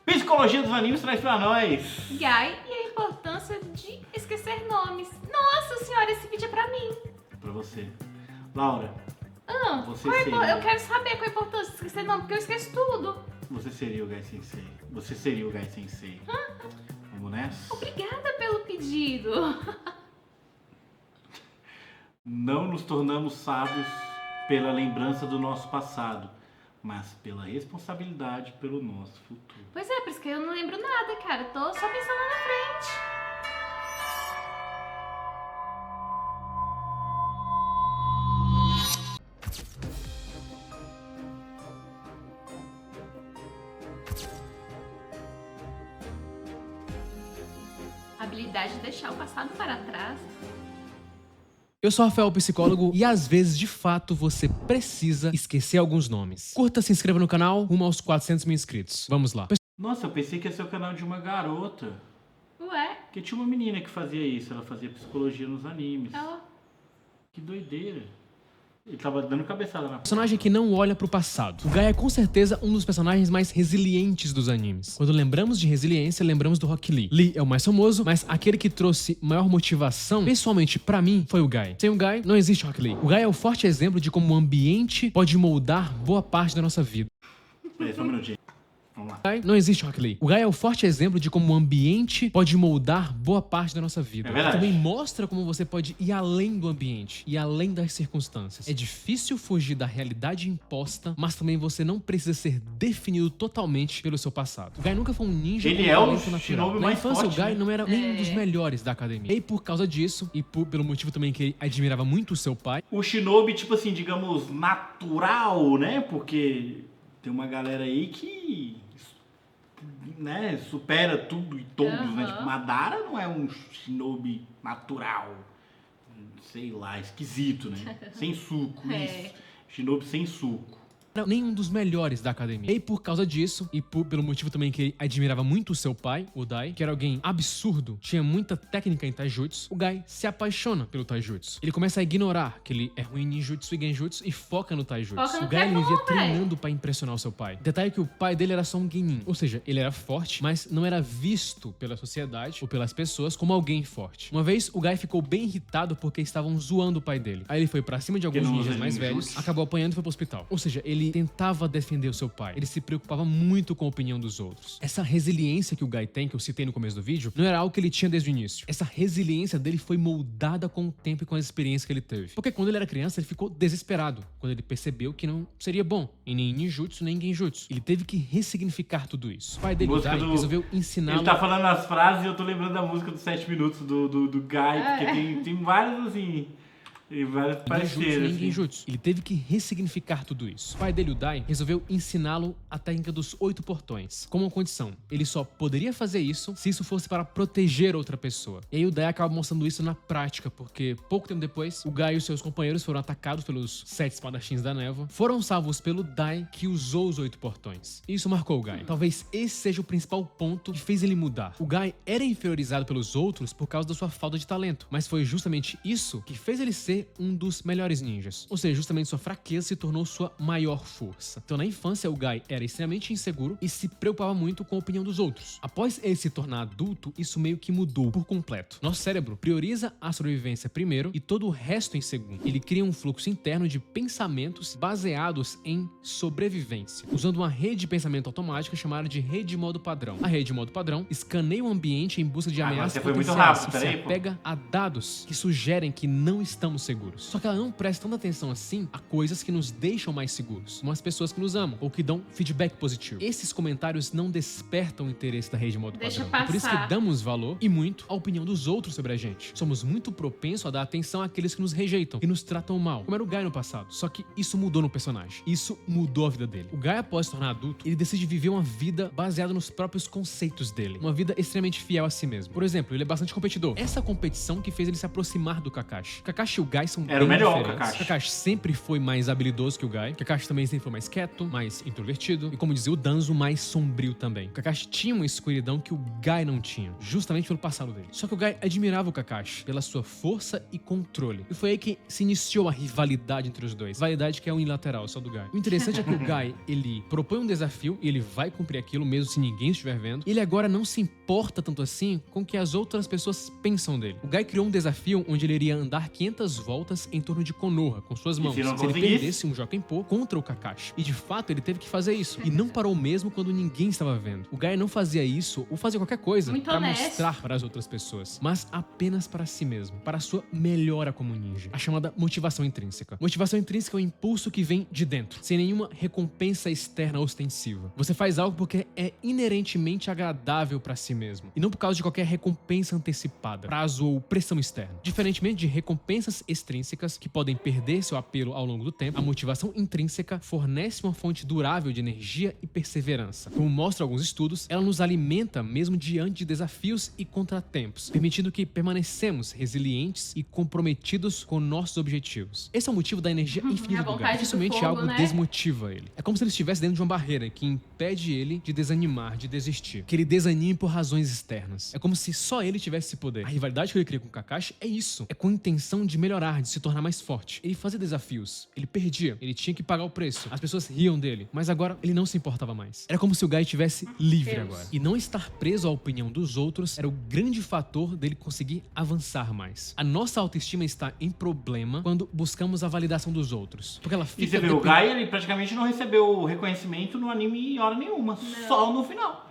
Psicologia dos animes traz pra nós. Guy, e a importância de esquecer nomes. Nossa senhora, esse vídeo é pra mim. Pra você. Laura, você eu quero saber qual a importância de esquecer nome, porque eu esqueço tudo. Você seria o Guy Sensei. Você seria o Guy Sensei. Vamos nessa? Obrigada pelo pedido. Não nos tornamos sábios pela lembrança do nosso passado, mas pela responsabilidade pelo nosso futuro. Pois é, por isso que eu não lembro nada, cara. Tô só pensando lá na frente. A habilidade de deixar o passado para trás. Eu sou o Rafael, psicólogo, e às vezes, de fato, você precisa esquecer alguns nomes. Curta, se inscreva no canal, rumo aos 400 mil inscritos. Vamos lá. Nossa, eu pensei que ia ser o canal de uma garota. Ué? Porque tinha uma menina que fazia isso, ela fazia psicologia nos animes. Ó. Que doideira. Ele tava dando cabeçada na Personagem que não olha pro passado. O Guy é com certeza um dos personagens mais resilientes dos animes. Quando lembramos de resiliência, lembramos do Rock Lee. Lee é o mais famoso, mas aquele que trouxe maior motivação, pessoalmente pra mim, foi o Guy. Sem o Guy, não existe Rock Lee. O Guy é o forte exemplo de como o ambiente pode moldar boa parte da nossa vida. Só um minutinho. Vamos lá. Não existe Rock Lee. O Guy é o forte exemplo de como o ambiente pode moldar boa parte da nossa vida. É verdade. Também mostra como você pode ir além do ambiente e além das circunstâncias. É difícil fugir da realidade imposta, mas também você não precisa ser definido totalmente pelo seu passado. O Guy nunca foi um ninja. Ele com é o talento natural. Shinobi Na mais infância, forte, o Guy né? não era nem um dos melhores da academia. E por causa disso, e pelo motivo também que ele admirava muito o seu pai, O Shinobi, tipo assim, digamos, natural, né? Porque tem uma galera aí que, né, supera tudo e todos, né? Tipo, Madara não é um Shinobi natural. Sei lá, esquisito, né? Sem suco, isso. Shinobi sem suco. era nem um dos melhores da academia. E por causa disso, e pelo motivo também que ele admirava muito o seu pai, o Dai, que era alguém absurdo, tinha muita técnica em taijutsu, o Guy se apaixona pelo taijutsu. Ele começa a ignorar que ele é ruim em ninjutsu e genjutsu e foca no taijutsu. Foca no O Guy que é ele vivia bom, treinando pra impressionar o seu pai. Detalhe que o pai dele era só um genin, ou seja, ele era forte, mas não era visto pela sociedade ou pelas pessoas como alguém forte. Uma vez, o Guy ficou bem irritado porque estavam zoando o pai dele. Aí ele foi pra cima de alguns não ninjas usa mais ninjutsu. velhos, acabou apanhando e foi pro hospital. Ou seja, ele tentava defender o seu pai. Ele se preocupava muito com a opinião dos outros. Essa resiliência que o Guy tem, que eu citei no começo do vídeo, não era algo que ele tinha desde o início. Essa resiliência dele foi moldada com o tempo e com a experiência que ele teve. Porque quando ele era criança, ele ficou desesperado, quando ele percebeu que não seria bom em nem ninjutsu, nem genjutsu. Ele teve que ressignificar tudo isso. O pai dele, o Música Guy, do- resolveu ensiná-lo... Ele tá falando as frases e eu tô lembrando da música dos 7 minutos do Guy, porque tem vários assim. E vários Ninjutsu, parceiros. nem Assim. genjutsu. Ele teve que ressignificar tudo isso. O pai dele, o Dai, resolveu ensiná-lo a técnica dos 8 portões. Como uma condição. Ele só poderia fazer isso se isso fosse para proteger outra pessoa. E aí o Dai acaba mostrando isso na prática, porque pouco tempo depois, o Guy e os seus companheiros foram atacados pelos 7 espadachins da névoa. Foram salvos pelo Dai, que usou os 8 portões. E isso marcou o Guy. Talvez esse seja o principal ponto que fez ele mudar. O Guy era inferiorizado pelos outros por causa da sua falta de talento. Mas foi justamente isso que fez ele ser um dos melhores ninjas. Ou seja, justamente sua fraqueza se tornou sua maior força. Então na infância o Guy era extremamente inseguro e se preocupava muito com a opinião dos outros. Após ele se tornar adulto, isso meio que mudou por completo. Nosso cérebro prioriza a sobrevivência primeiro e todo o resto em segundo. Ele cria um fluxo interno de pensamentos baseados em sobrevivência, usando uma rede de pensamento automática chamada de rede de modo padrão. A rede de modo padrão escaneia o ambiente em busca de Ah, mas ameaças você foi muito potenciais rápido, e se peraí, pô. apega a dados que sugerem que não estamos seguros. Só que ela não presta tanta atenção assim a coisas que nos deixam mais seguros, como as pessoas que nos amam ou que dão feedback positivo. Esses comentários não despertam o interesse da rede de modo Deixa padrão. É por isso que passar. damos valor e muito à opinião dos outros sobre a gente. Somos muito propensos a dar atenção àqueles que nos rejeitam, que nos tratam mal, como era o Guy no passado. Só que isso mudou no personagem. Isso mudou a vida dele. O Guy, após se tornar adulto, ele decide viver uma vida baseada nos próprios conceitos dele. Uma vida extremamente fiel a si mesmo. Por exemplo, ele é bastante competidor. Essa competição que fez ele se aproximar do Kakashi. Kakashi e o Guy Guy são Era o bem melhor, diferentes. Kakashi. Kakashi sempre foi mais habilidoso que o Guy. Kakashi também sempre foi mais quieto, mais introvertido. E como dizia o Danzo, mais sombrio também. O Kakashi tinha uma escuridão que o Guy não tinha, justamente pelo passado dele. Só que o Guy admirava o Kakashi pela sua força e controle. E foi aí que se iniciou a rivalidade entre os dois. Rivalidade que é unilateral, só do Guy. O interessante é que o Guy, ele propõe um desafio e ele vai cumprir aquilo mesmo se ninguém estiver vendo. Ele agora não se importa tanto assim com o que as outras pessoas pensam dele. O Guy criou um desafio onde ele iria andar 500 voltas em torno de Konoha, com suas mãos. se não Se ele conseguisse? perdesse um Jokenpô contra o Kakashi. E de fato, ele teve que fazer isso. E não parou mesmo quando ninguém estava vendo. O Guy não fazia isso, ou fazia qualquer coisa, Muito pra honesto. mostrar para as outras pessoas, mas apenas para si mesmo, para a sua melhora como ninja. A chamada motivação intrínseca. Motivação intrínseca é o impulso que vem de dentro, sem nenhuma recompensa externa ostensiva. Você faz algo porque é inerentemente agradável para si mesmo, e não por causa de qualquer recompensa antecipada, prazo ou pressão externa. Diferentemente de recompensas extrínsecas, que podem perder seu apelo ao longo do tempo, a motivação intrínseca fornece uma fonte durável de energia e perseverança. Como mostram alguns estudos, ela nos alimenta mesmo diante de desafios e contratempos, permitindo que permanecemos resilientes e comprometidos com nossos objetivos. Esse é o motivo da energia infinita do Guy. vontade do Dificilmente fogo, algo né? desmotiva ele. É como se ele estivesse dentro de uma barreira que impede ele de desanimar, de desistir. Que ele desanime por razões externas. É como se só ele tivesse esse poder. A rivalidade que ele cria com o Kakashi é isso. É com a intenção de melhorar, de se tornar mais forte. Ele fazia desafios. Ele perdia. Ele tinha que pagar o preço. As pessoas riam dele. Mas agora ele não se importava mais. Era como se o Guy estivesse livre Deus. agora. E não estar preso à opinião dos outros era o grande fator dele conseguir avançar mais. A nossa autoestima está em problema quando buscamos a validação dos outros. Porque ela fica... E você vê, o Guy, ele praticamente não recebeu reconhecimento no anime em hora nenhuma. Só no final.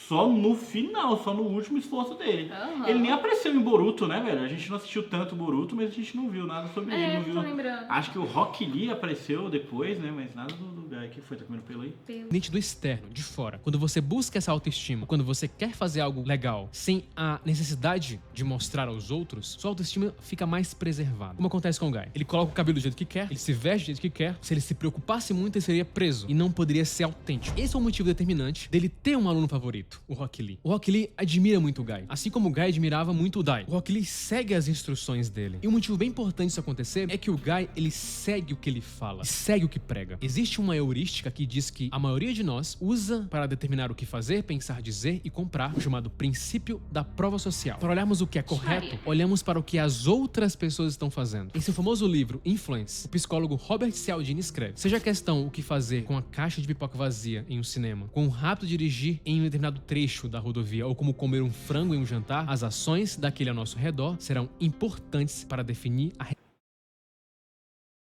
Só no final, só no último esforço dele. Aham. Ele nem apareceu em Boruto, né, velho? A gente não assistiu tanto Boruto, mas a gente não viu nada sobre ele. Não tô viu. lembrando. Acho que o Rock Lee apareceu depois, né? Mas nada do Guy. Que foi? Tá comendo pelo aí? nítido externo, de fora. Quando você busca essa autoestima, quando você quer fazer algo legal, sem a necessidade de mostrar aos outros, sua autoestima fica mais preservada. Como acontece com o Guy. Ele coloca o cabelo do jeito que quer, ele se veste do jeito que quer. Se ele se preocupasse muito, ele seria preso e não poderia ser autêntico. Esse é o motivo determinante dele ter um aluno favorito, o Rock Lee. O Rock Lee admira muito o Guy, assim como o Guy admirava muito o Dai. O Rock Lee segue as instruções dele. E um motivo bem importante disso acontecer é que o Guy, ele segue o que ele fala, segue o que prega. Existe uma heurística que diz que a maioria de nós usa para determinar o que fazer, pensar, dizer e comprar, o chamado princípio da prova social. Para olharmos o que é correto, olhamos para o que as outras pessoas estão fazendo. Em seu famoso livro Influence, o psicólogo Robert Cialdini escreve: seja a questão o que fazer com a caixa de pipoca vazia em um cinema, quão rápido dirigir em um determinado trecho da rodovia ou como comer um frango em um jantar, as ações daquele ao nosso redor serão importantes para definir a...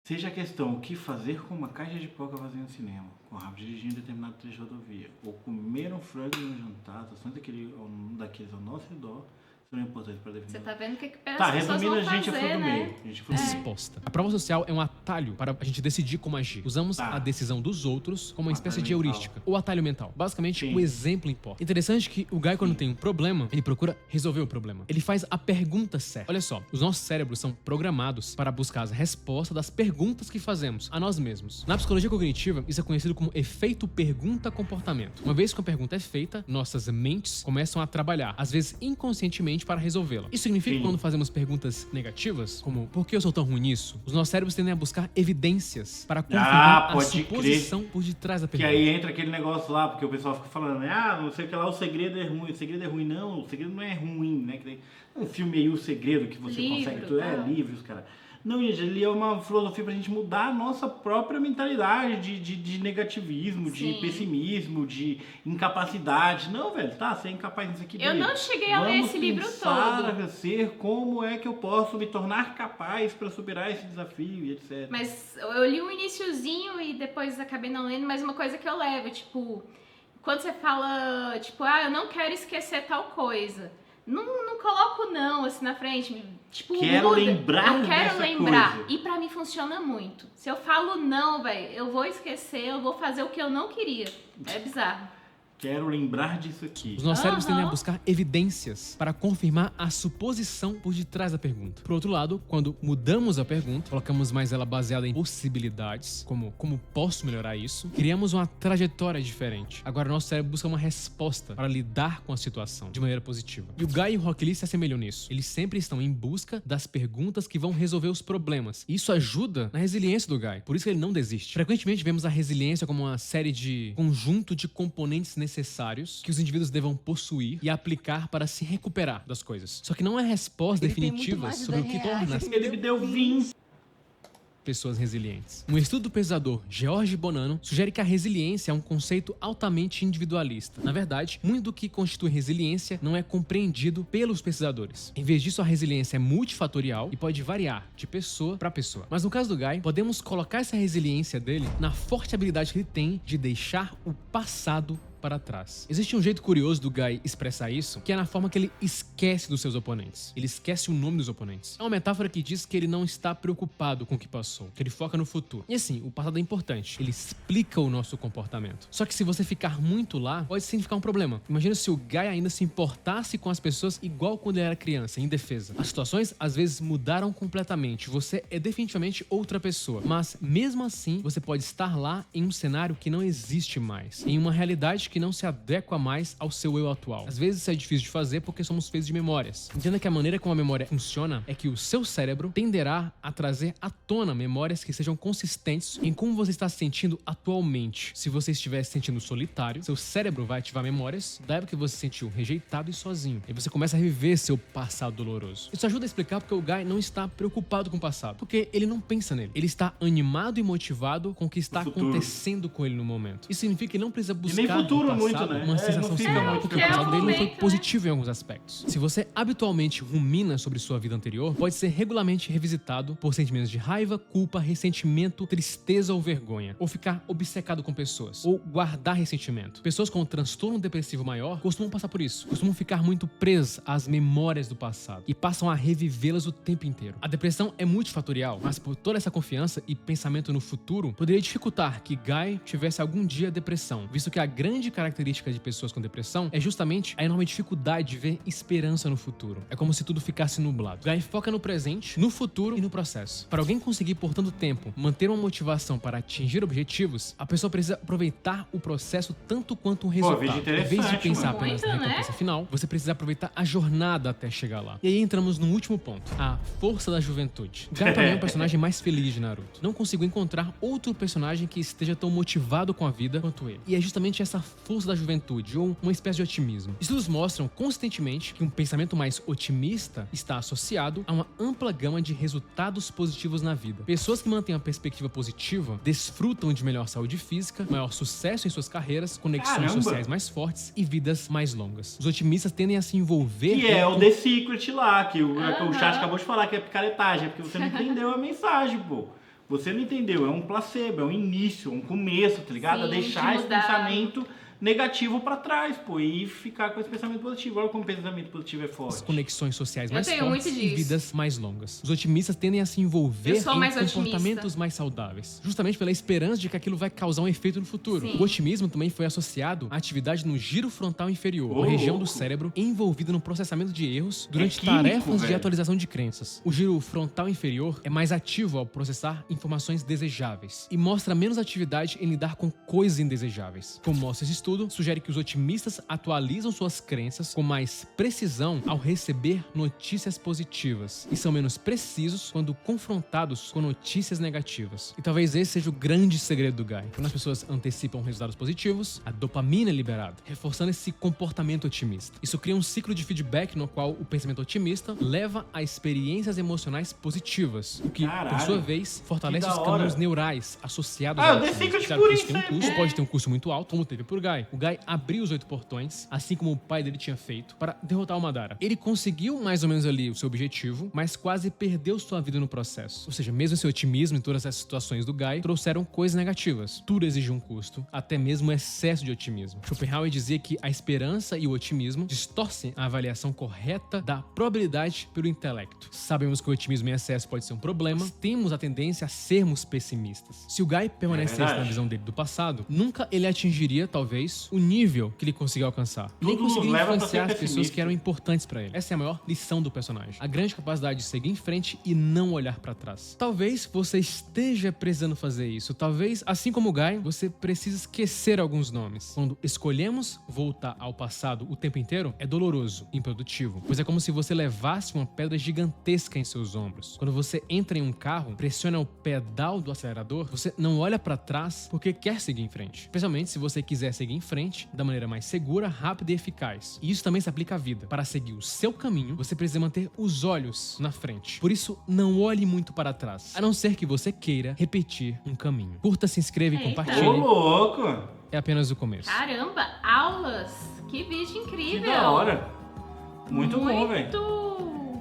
Seja a questão o que fazer com uma caixa de pipoca vazia no cinema, com rápido dirigir em determinado trecho de rodovia, ou comer um frango em um jantar, as ações daqueles ao nosso redor serão importantes para definir. Você tá vendo o que as Tá, pessoas resumindo, vão a gente fazer, foi do né? meio. A gente foi do meio. Resposta. A prova social é um atalho para a gente decidir como agir. Usamos a decisão dos outros como uma espécie de Atalho heurística. Ou atalho mental. Basicamente, Sim. o exemplo importa. Interessante que o Guy, quando tem um problema, ele procura resolver o problema. Ele faz a pergunta certa. Olha só, os nossos cérebros são programados para buscar as respostas das perguntas que fazemos a nós mesmos. Na psicologia cognitiva, isso é conhecido como efeito pergunta-comportamento. Uma vez que uma pergunta é feita, nossas mentes começam a trabalhar, às vezes inconscientemente, para resolvê-la. Isso significa que quando fazemos perguntas negativas, como por que eu sou tão ruim nisso, os nossos cérebros tendem a buscar evidências para confirmar a pode suposição por detrás da Que pergunta. aí entra aquele negócio lá, porque o pessoal fica falando, né? Ah, não sei o que lá, o segredo é ruim. O segredo é ruim, não. O segredo não é ruim, né? Que tem um filme aí, O Segredo, que você Livro, consegue... tudo. É, tá. livros, cara. Não, gente, ele é uma filosofia pra gente mudar a nossa própria mentalidade de negativismo, de Sim. pessimismo, de incapacidade. Não, velho, tá, você é incapaz disso aqui. Eu beleza. não cheguei a ler esse livro Vamos todo. pensar a ser como é que eu posso me tornar capaz pra superar esse desafio e etc. Mas eu li um iniciozinho e depois acabei não lendo, mas uma coisa que eu levo, tipo, quando você fala, tipo, ah, eu não quero esquecer tal coisa. Não coloco não assim na frente, tipo, Quero muda. lembrar Eu quero dessa lembrar. coisa. E pra mim funciona muito. Se eu falo não, velho, eu vou esquecer, eu vou fazer o que eu não queria. É bizarro. quero lembrar disso aqui. Os nossos cérebros tendem a buscar evidências para confirmar a suposição por detrás da pergunta. Por outro lado, quando mudamos a pergunta, colocamos mais ela baseada em possibilidades, como posso melhorar isso, criamos uma trajetória diferente. Agora, nosso cérebro busca uma resposta para lidar com a situação de maneira positiva. E o Guy e o Rock Lee se assemelham nisso. Eles sempre estão em busca das perguntas que vão resolver os problemas. E isso ajuda na resiliência do Guy. Por isso que ele não desiste. Frequentemente vemos a resiliência como uma série de conjunto de componentes necessários que os indivíduos devam possuir e aplicar para se recuperar das coisas. Só que não é resposta definitiva sobre o que torna Ele me deu 20. pessoas resilientes. Um estudo do pesquisador George Bonanno sugere que a resiliência é um conceito altamente individualista. Na verdade, muito do que constitui resiliência não é compreendido pelos pesquisadores. Em vez disso, a resiliência é multifatorial e pode variar de pessoa para pessoa. Mas no caso do Guy, podemos colocar essa resiliência dele na forte habilidade que ele tem de deixar o passado para trás. Existe um jeito curioso do Guy expressar isso, que é na forma que ele esquece dos seus oponentes. Ele esquece o nome dos oponentes. É uma metáfora que diz que ele não está preocupado com o que passou, que ele foca no futuro. E assim, o passado é importante. Ele explica o nosso comportamento. Só que se você ficar muito lá, pode significar um problema. Imagina se o Guy ainda se importasse com as pessoas igual quando ele era criança, indefesa. As situações às vezes mudaram completamente. Você é definitivamente outra pessoa. Mas mesmo assim, você pode estar lá em um cenário que não existe mais. Em uma realidade que não se adequa mais ao seu eu atual. Às vezes isso é difícil de fazer porque somos feitos de memórias. Entenda que a maneira como a memória funciona é que o seu cérebro tenderá a trazer à tona memórias que sejam consistentes em como você está se sentindo atualmente. Se você estiver se sentindo solitário, seu cérebro vai ativar memórias da época que você se sentiu rejeitado e sozinho. E você começa a reviver seu passado doloroso. Isso ajuda a explicar porque o Guy não está preocupado com o passado, porque ele não pensa nele. Ele está animado e motivado com o que está acontecendo com ele no momento. Isso significa que ele não precisa buscar nem futuro no passado muito, né? uma sensação similar, porque o passado dele não foi momento, positivo em alguns aspectos. Se você habitualmente rumina sobre sua vida anterior, pode ser regularmente revisitado por sentimentos de raiva, culpa, ressentimento, tristeza ou vergonha, ou ficar obcecado com pessoas, ou guardar ressentimento. Pessoas com um transtorno depressivo maior costumam passar por isso, costumam ficar muito presas às memórias do passado e passam a revivê-las o tempo inteiro. A depressão é multifatorial, mas por toda essa confiança e pensamento no futuro, poderia dificultar que Guy tivesse algum dia depressão, visto que a grande característica de pessoas com depressão é justamente a enorme dificuldade de ver esperança no futuro. É como se tudo ficasse nublado. Guy foca no presente, no futuro e no processo. Para alguém conseguir por tanto tempo manter uma motivação para atingir objetivos, a pessoa precisa aproveitar o processo tanto quanto um resultado. Em vez de pensar apenas na recompensa final, você precisa aproveitar a jornada até chegar lá. E aí entramos no último ponto, a força da juventude. Guy também é o personagem mais feliz de Naruto. Não consigo encontrar outro personagem que esteja tão motivado com a vida quanto ele. E é justamente essa força da juventude, ou uma espécie de otimismo. Estudos mostram consistentemente que um pensamento mais otimista está associado a uma ampla gama de resultados positivos na vida. Pessoas que mantêm uma perspectiva positiva desfrutam de melhor saúde física, maior sucesso em suas carreiras, conexões sociais mais fortes e vidas mais longas. Os otimistas tendem a se envolver... Que é o The Secret lá, que o chat acabou de falar que é picaretagem, é porque você não entendeu a mensagem, pô. Você não entendeu, é um placebo, é um início, um começo, tá ligado? Sim, a deixar esse pensamento negativo pra trás, pô, e ficar com esse pensamento positivo. Olha como o pensamento positivo é forte. As conexões sociais mais fortes e vidas mais longas. Os otimistas tendem a se envolver em comportamentos mais saudáveis, justamente pela esperança de que aquilo vai causar um efeito no futuro. Sim. O otimismo também foi associado à atividade no giro frontal inferior, uma região do cérebro envolvida no processamento de erros durante tarefas de atualização de crenças. O giro frontal inferior é mais ativo ao processar informações desejáveis e mostra menos atividade em lidar com coisas indesejáveis. Como mostra esse estudo, sugere que os otimistas atualizam suas crenças com mais precisão ao receber notícias positivas e são menos precisos quando confrontados com notícias negativas. E talvez esse seja o grande segredo do Guy. Quando as pessoas antecipam resultados positivos, a dopamina é liberada, reforçando esse comportamento otimista. Isso cria um ciclo de feedback no qual o pensamento otimista leva a experiências emocionais positivas, o que, por sua vez, fortalece os caminhos neurais associados ao otimismo. Claro que isso tem um custo, pode ter um custo muito alto, como teve por Guy. O Guy abriu os 8 portões, assim como o pai dele tinha feito, para derrotar o Madara. Ele conseguiu mais ou menos ali o seu objetivo, mas quase perdeu sua vida no processo. Ou seja, mesmo esse otimismo em todas essas situações do Guy trouxeram coisas negativas. Tudo exige um custo, até mesmo o excesso de otimismo. Schopenhauer dizia que a esperança e o otimismo distorcem a avaliação correta da probabilidade pelo intelecto. Sabemos que o otimismo em excesso pode ser um problema, mas temos a tendência a sermos pessimistas. Se o Guy permanecesse na visão dele do passado, nunca ele atingiria, talvez, talvez, o nível que ele conseguiu alcançar. E nem Tudo nos conseguiu leva pra influenciar ser as pessoas pessimista. que eram importantes pra ele. Essa é a maior lição do personagem. A grande capacidade de seguir em frente e não olhar pra trás. Talvez você esteja precisando fazer isso. Talvez, assim como o Guy, você precisa esquecer alguns nomes. Quando escolhemos voltar ao passado o tempo inteiro, é doloroso, improdutivo. Pois é como se você levasse uma pedra gigantesca em seus ombros. Quando você entra em um carro, pressiona o pedal do acelerador, você não olha pra trás porque quer seguir em frente. Especialmente se você quiser seguir em frente da maneira mais segura, rápida e eficaz. E isso também se aplica à vida. Para seguir o seu caminho, você precisa manter os olhos na frente. Por isso, não olhe muito para trás, a não ser que você queira repetir um caminho. Curta, se inscreva e Eita. compartilhe. Ô, louco! É apenas o começo. Caramba, aulas! Que vídeo incrível! Que da hora! Muito bom, velho.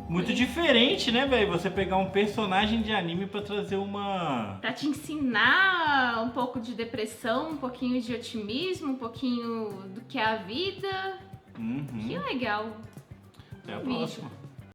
Muito diferente, né, velho? Você pegar um personagem de anime pra trazer uma... Pra te ensinar um pouco de depressão, um pouquinho de otimismo, um pouquinho do que é a vida. Uhum. Que legal. Até a Vídeo. próxima.